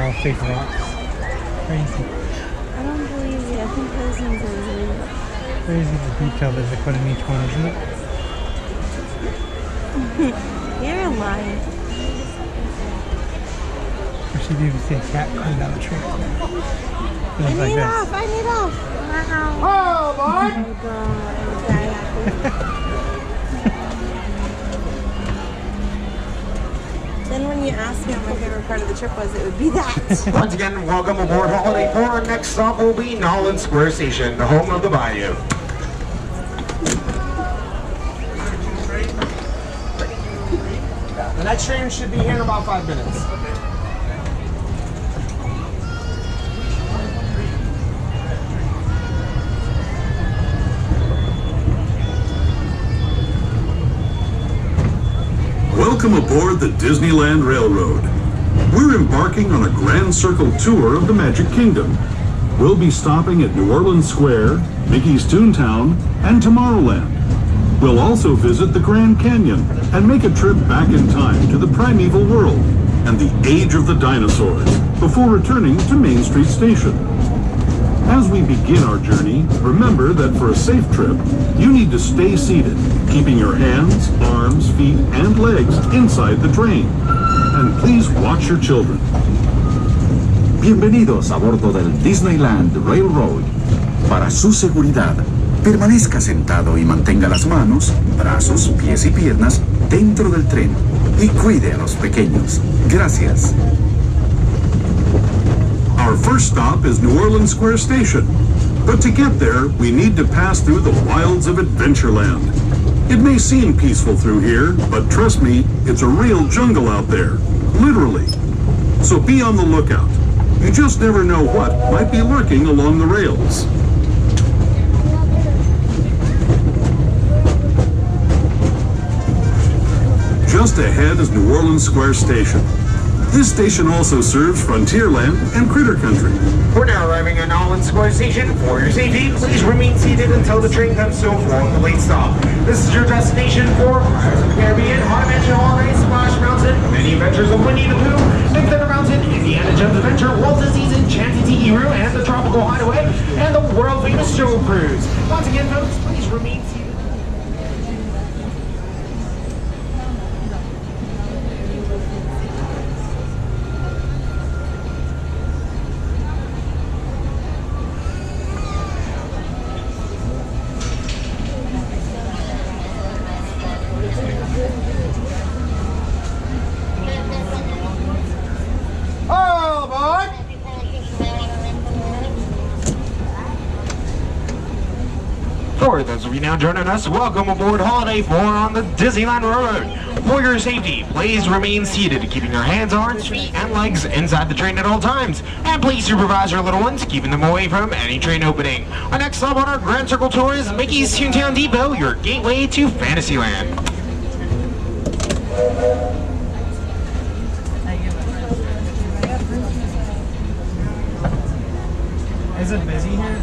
all fake rocks. Crazy. I don't believe you. I think those ones are real. Crazy the detail that they put in each one, isn't it? You're lying. Or should you even see a cat climb down the tree? It I looks like need this. off. I need off. Wow. Oh, Oh Lord! my god. I'm very happy. Then when you asked me what my favorite part of the trip was, it would be that. Once again, welcome aboard Holiday 4. Our next stop will be Nolan Square Station, the home of the Bayou. The next train should be here in about 5 minutes. Welcome aboard the Disneyland Railroad. We're embarking on a Grand Circle tour of the Magic Kingdom. We'll be stopping at New Orleans Square, Mickey's Toontown, and Tomorrowland. We'll also visit the Grand Canyon and make a trip back in time to the primeval world and the age of the dinosaurs before returning to Main Street Station. As we begin our journey, remember that for a safe trip, you need to stay seated, keeping your hands, arms, feet, and legs inside the train. And please watch your children. Bienvenidos a bordo del Disneyland Railroad. Para su seguridad, permanezca sentado y mantenga las manos, brazos, pies y piernas dentro del tren y cuide a los pequeños. Gracias. Our first stop is New Orleans Square Station. But to get there, we need to pass through the wilds of Adventureland. It may seem peaceful through here, but trust me, it's a real jungle out there. Literally. So be on the lookout. You just never know what might be lurking along the rails. Just ahead is New Orleans Square Station. This station also serves Frontierland and Critter Country. We're now arriving at Nolan Square Station. For your safety, please remain seated until the train comes to a full-late stop. This is your destination for Pirates of the Caribbean, Haunted Mansion Holiday, Splash Mountain, Many Adventures of Winnie the Pooh, Big Thunder Mountain, Indiana Jones Adventure, Walt Disney's Enchanted Tiki Room, and the Tropical Hideaway, and the world-famous Show Cruise. Once again, folks, please remain seated. For those of you now joining us, welcome aboard Holiday 4 on the Disneyland Railroad. For your safety, please remain seated, keeping your hands, arms, feet, and legs inside the train at all times. And please supervise your little ones, keeping them away from any train opening. Our next stop on our Grand Circle tour is Mickey's Toontown Depot, your gateway to Fantasyland. Is it busy here?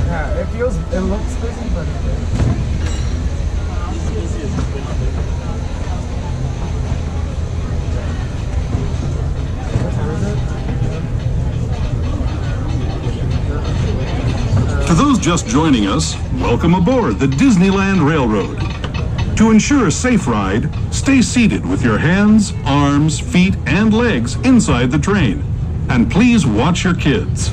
Yeah, it looks busy, but it is. To those just joining us, welcome aboard the Disneyland Railroad. To ensure a safe ride, stay seated with your hands, arms, feet, and legs inside the train. And please watch your kids.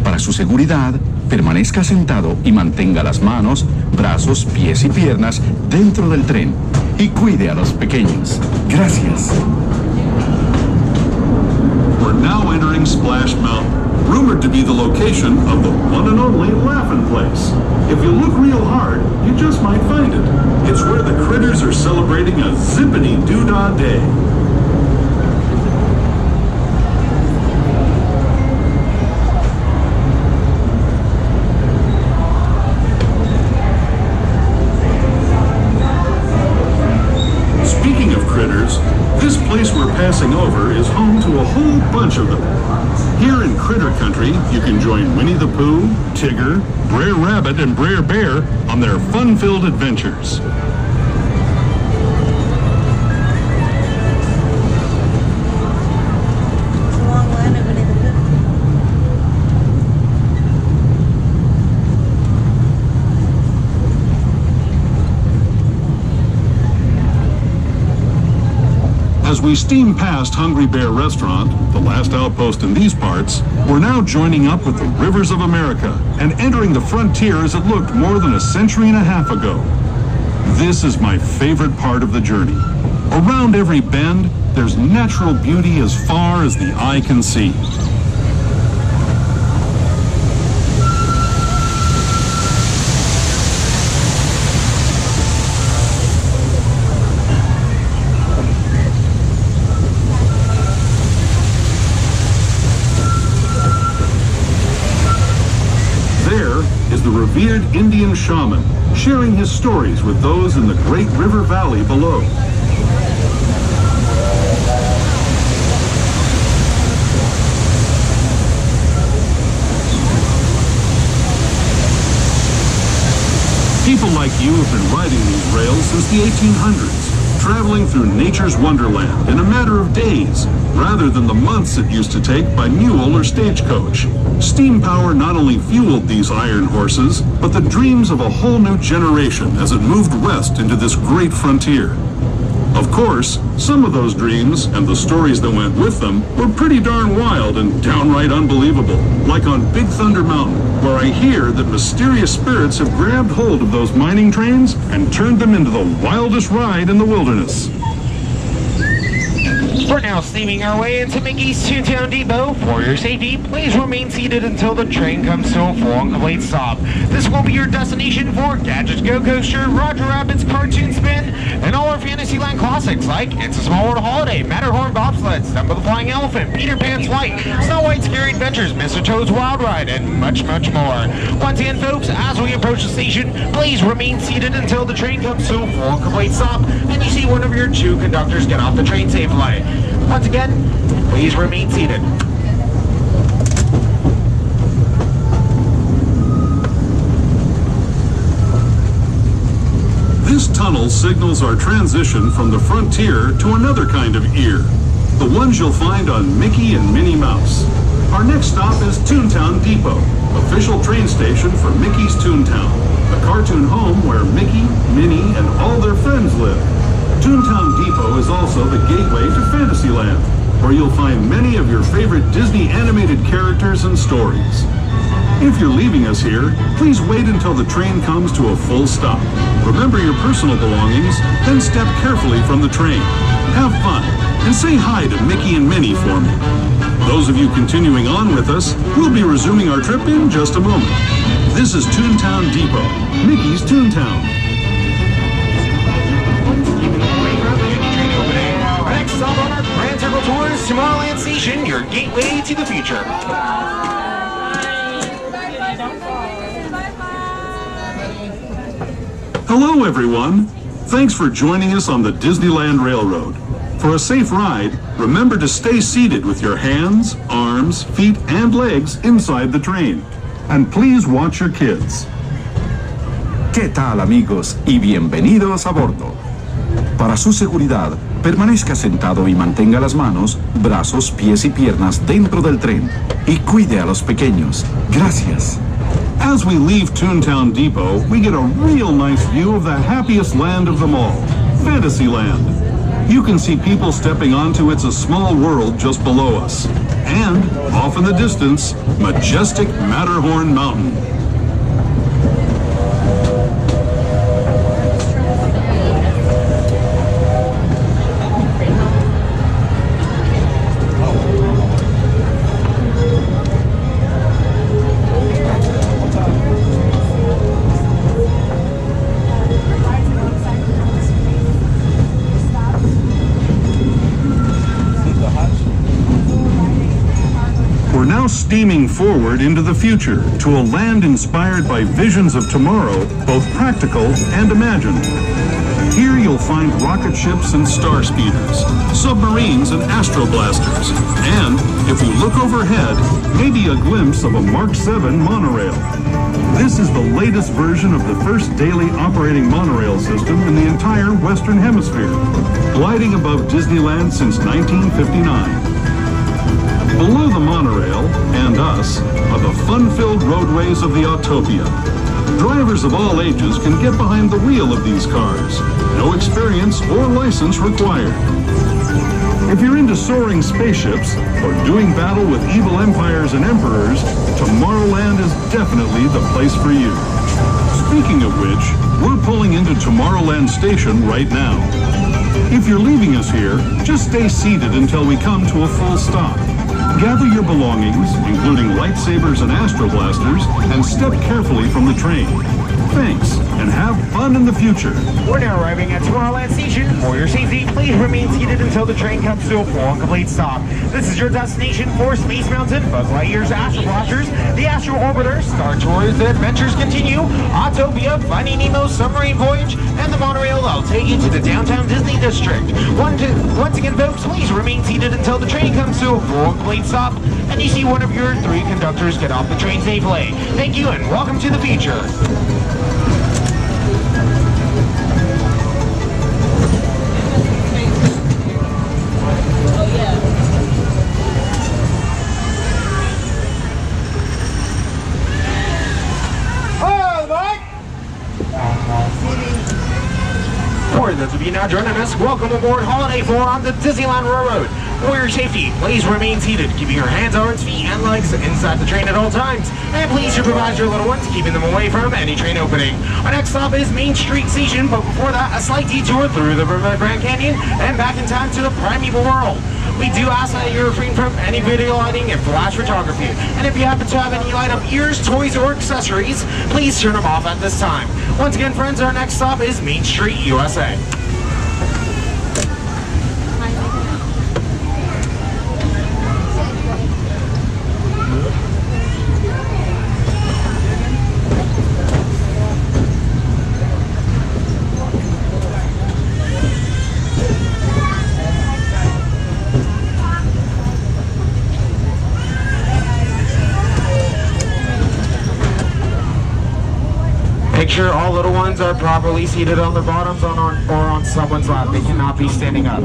Para su seguridad, permanezca sentado y mantenga las manos, brazos, pies y piernas dentro del tren y cuide a los pequeños. Gracias. We're now entering Splash Mountain, rumored to be the location of the one and only Laugh-In Place. If you look real hard, you just might find it. It's where the critters are celebrating a zippity-doo-dah day. Speaking of critters, this place we're passing over is home to a whole bunch of them. Here in Critter Country, you can join Winnie the Pooh, Tigger, Brer Rabbit, and Brer Bear on their fun-filled adventures. As we steam past Hungry Bear Restaurant, the last outpost in these parts, we're now joining up with the rivers of America and entering the frontier as it looked more than a century and a half ago. This is my favorite part of the journey. Around every bend, there's natural beauty as far as the eye can see. Is the revered Indian shaman, sharing his stories with those in the great river valley below. People like you have been riding these rails since the 1800s, traveling through nature's wonderland in a matter of days, rather than the months it used to take by mule or stagecoach. Steam power not only fueled these iron horses, but the dreams of a whole new generation as it moved west into this great frontier. Of course, some of those dreams, and the stories that went with them, were pretty darn wild and downright unbelievable, like on Big Thunder Mountain, where I hear that mysterious spirits have grabbed hold of those mining trains and turned them into the wildest ride in the wilderness. We're now steaming our way into Mickey's Toontown Depot. For your safety, please remain seated until the train comes to a full and complete stop. This will be your destination for Gadget's Go Coaster, Roger Rabbit's Cartoon Spin, and all our Fantasyland classics like It's a Small World Holiday, Matterhorn Bobsled, Stumble the Flying Elephant, Peter Pan's Flight, Snow White's Scary Adventures, Mr. Toad's Wild Ride, and much, much more. Once again, folks, as we approach the station, please remain seated until the train comes to a full and complete stop, and you see one of your two conductors get off the train safely. Once again, please remain seated. This tunnel signals our transition from the frontier to another kind of ear, the ones you'll find on Mickey and Minnie Mouse. Our next stop is Toontown Depot, official train station for Mickey's Toontown, the cartoon home where Mickey, Minnie, and all their friends live. Toontown Depot is also the gateway to Fantasyland, where you'll find many of your favorite Disney animated characters and stories. If you're leaving us here, please wait until the train comes to a full stop. Remember your personal belongings, then step carefully from the train. Have fun, and say hi to Mickey and Minnie for me. Those of you continuing on with us, we'll be resuming our trip in just a moment. This is Toontown Depot, Mickey's Toontown. Next stop on our Grand Circle Tours, Tomorrowland Station, your gateway to the future. Hello, everyone. Thanks for joining us on the Disneyland Railroad. For a safe ride, remember to stay seated with your hands, arms, feet, and legs inside the train. And please watch your kids. ¿Qué tal, amigos? Y bienvenidos a bordo. Para su seguridad, permanezca sentado y mantenga las manos, brazos, pies y piernas dentro del tren. Y cuide a los pequeños. Gracias. As we leave Toontown Depot, we get a real nice view of the happiest land of them all, Fantasyland. You can see people stepping onto It's a Small World just below us. And, off in the distance, majestic Matterhorn Mountain. Now steaming forward into the future to a land inspired by visions of tomorrow, both practical and imagined. Here you'll find rocket ships and star speeders, submarines and astroblasters, and, if you look overhead, maybe a glimpse of a Mark 7 monorail. This is the latest version of the first daily operating monorail system in the entire Western Hemisphere, gliding above Disneyland since 1959. Below the monorail, and us, are the fun-filled roadways of the Autopia. Drivers of all ages can get behind the wheel of these cars. No experience or license required. If you're into soaring spaceships or doing battle with evil empires and emperors, Tomorrowland is definitely the place for you. Speaking of which, we're pulling into Tomorrowland Station right now. If you're leaving us here, just stay seated until we come to a full stop. Gather your belongings, including lightsabers and astro blasters, and step carefully from the train. Thanks, and have fun in the future. We're now arriving at Tomorrowland Station. For your safety, please remain seated until the train comes to a full and complete stop. This is your destination for Space Mountain, Buzz Lightyear's Astro Blasters, the Astro Orbiter, Star Tours, The Adventures Continue, Autopia, Finding Nemo's Submarine Voyage, and the monorail that'll take you to the downtown Disney District. Once again, folks, please remain seated until the train comes to a full and complete stop, and you see one of your 3 conductors get off the train safely. Thank you, and welcome to the future. For those of you now joining us, welcome aboard Holiday 4 on the Disneyland Railroad. For your safety, please remain seated, keeping your hands, arms, feet, and legs inside the train at all times. And please supervise your little ones, keeping them away from any train opening. Our next stop is Main Street Station, but before that, a slight detour through the Grand Canyon and back in time to the primeval world. We do ask that you refrain from any video lighting and flash photography. And if you happen to have any light up ears, toys, or accessories, please turn them off at this time. Once again, friends, our next stop is Main Street, USA. Make sure all little ones are properly seated on their bottoms or on someone's lap. They cannot be standing up.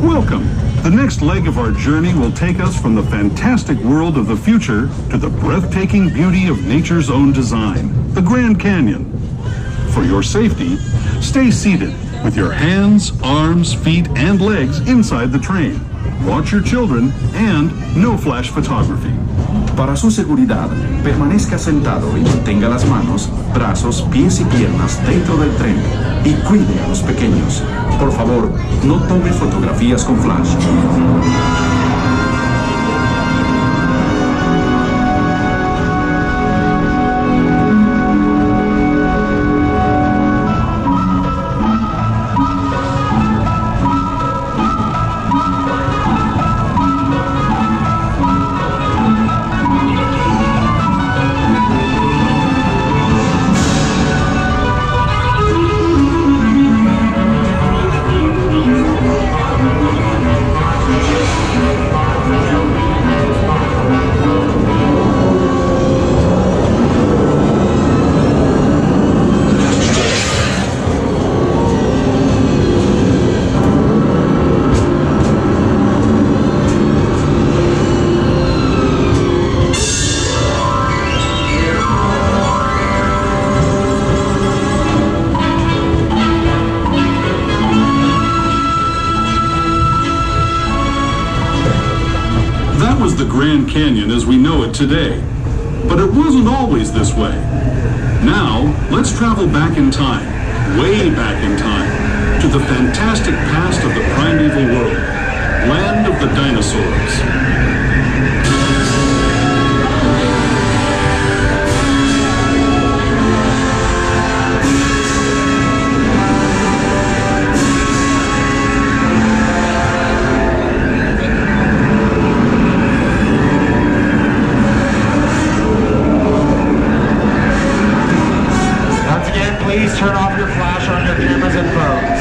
Welcome. The next leg of our journey will take us from the fantastic world of the future to the breathtaking beauty of nature's own design, the Grand Canyon. For your safety, stay seated with your hands, arms, feet, and legs inside the train. Watch your children and no flash photography. Para su seguridad, permanezca sentado y mantenga las manos, brazos, pies y piernas dentro del tren y cuide a los pequeños. Por favor, no tome fotografías con flash. The Grand Canyon as we know it today. But it wasn't always this way. Now, let's travel back in time, way back in time, to the fantastic past of the primeval world, land of the dinosaurs. Please turn off your flash on your cameras and phones.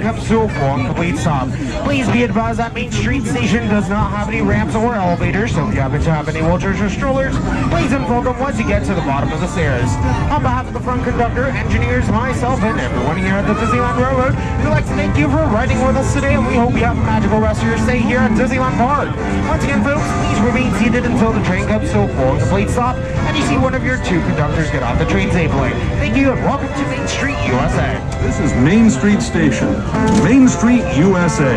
comes to a full and complete stop. Please be advised that Main Street Station does not have any ramps or elevators, so if you happen to have any wheelchairs or strollers, please invoke them once you get to the bottom of the stairs. On behalf of the front conductor, engineers, myself, and everyone here at the Disneyland Railroad, we'd like to thank you for riding with us today, and we hope you have a magical rest of your stay here at Disneyland Park. Once again, folks, please remain seated until the train comes to a full and complete stop, and you see one of your two conductors get off the train safely. Thank you, and welcome to Main Street, USA. This is Main Street Station, Main Street, USA.